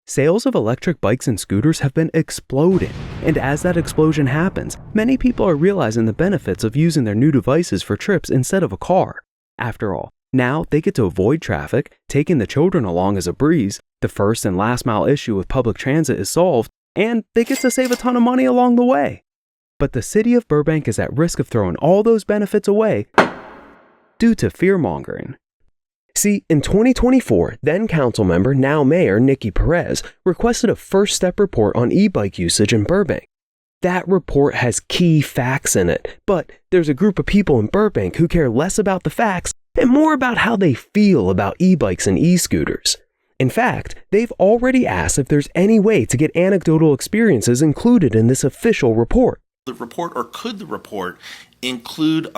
Sales of electric bikes and scooters have been exploding, and as that explosion happens, many people are realizing the benefits of using their new devices for trips instead of a car. After all, now they get to avoid traffic, taking the children along is a breeze, the first and last mile issue with public transit is solved, and they get to save a ton of money along the way. But the city of Burbank is at risk of throwing all those benefits away due to fear-mongering. See, in 2024, then council member, now mayor Nikki Perez, requested a first step report on e-bike usage in Burbank. That report has key facts in it, but there's a group of people in Burbank who care less about the facts and more about how they feel about e-bikes and e-scooters. In fact, they've already asked if there's any way to get anecdotal experiences included in this official report. The report, or could the report, include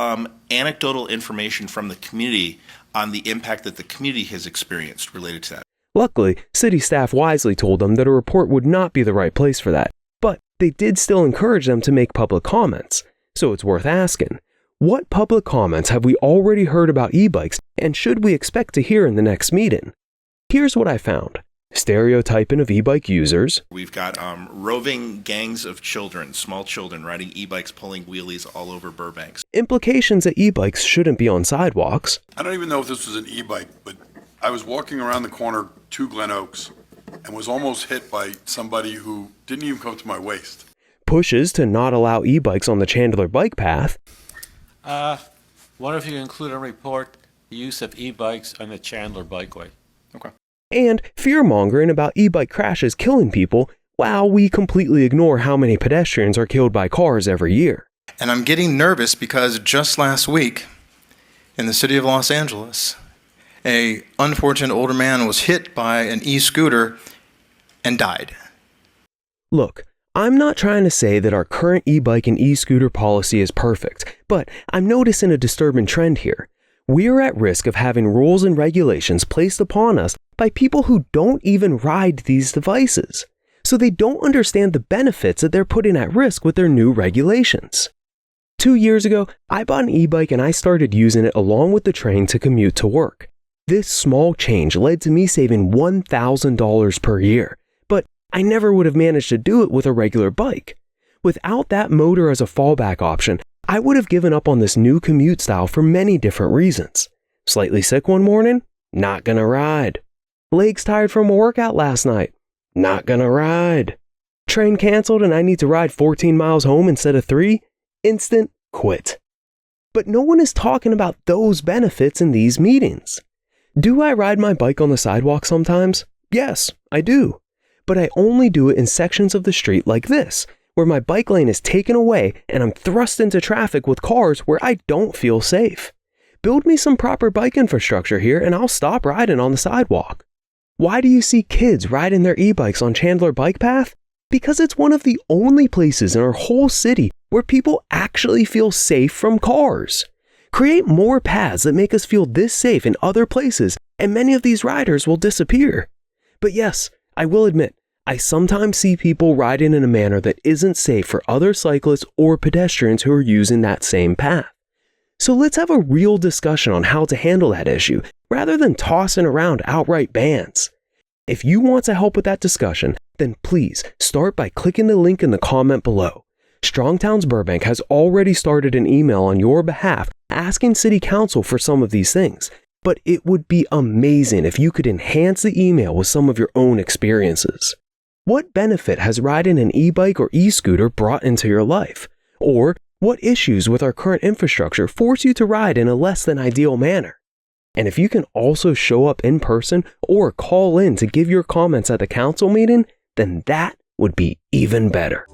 anecdotal information from the community on the impact that the community has experienced related to that? Luckily, city staff wisely told them that a report would not be the right place for that, but they did still encourage them to make public comments. So it's worth asking, what public comments have we already heard about e-bikes and should we expect to hear in the next meeting? Here's what I found. Stereotyping of e-bike users. We've got roving gangs of children, small children, riding e-bikes, pulling wheelies all over Burbank. Implications that e-bikes shouldn't be on sidewalks. I don't even know if this was an e-bike, but I was walking around the corner to Glen Oaks and was almost hit by somebody who didn't even come to my waist. Pushes to not allow e-bikes on the Chandler bike path. Wonder if you can include in a report the use of e-bikes on the Chandler bikeway. Okay. And fear-mongering about e-bike crashes killing people while we completely ignore how many pedestrians are killed by cars every year. And I'm getting nervous because just last week in the city of Los Angeles, an unfortunate older man was hit by an e-scooter and died. Look, I'm not trying to say that our current e-bike and e-scooter policy is perfect, but I'm noticing a disturbing trend here. We are at risk of having rules and regulations placed upon us by people who don't even ride these devices, so they don't understand the benefits that they're putting at risk with their new regulations. 2 years ago, I bought an e-bike and I started using it along with the train to commute to work. This small change led to me saving $1,000 per year, but I never would have managed to do it with a regular bike. Without that motor as a fallback option, I would have given up on this new commute style for many different reasons. Slightly sick one morning? Not gonna ride. Legs tired from a workout last night? Not gonna ride. Train canceled and I need to ride 14 miles home instead of 3? Instant quit. But no one is talking about those benefits in these meetings. Do I ride my bike on the sidewalk sometimes? Yes, I do. But I only do it in sections of the street like this, where my bike lane is taken away and I'm thrust into traffic with cars where I don't feel safe. Build me some proper bike infrastructure here and I'll stop riding on the sidewalk. Why do you see kids riding their e-bikes on Chandler Bike Path? Because it's one of the only places in our whole city where people actually feel safe from cars. Create more paths that make us feel this safe in other places and many of these riders will disappear. But yes, I will admit, I sometimes see people riding in a manner that isn't safe for other cyclists or pedestrians who are using that same path. So let's have a real discussion on how to handle that issue, rather than tossing around outright bans. If you want to help with that discussion, then please start by clicking the link in the comment below. Towns Burbank has already started an email on your behalf asking City Council for some of these things, but it would be amazing if you could enhance the email with some of your own experiences. What benefit has riding an e-bike or e-scooter brought into your life? Or what issues with our current infrastructure force you to ride in a less than ideal manner? And if you can also show up in person or call in to give your comments at the council meeting, then that would be even better.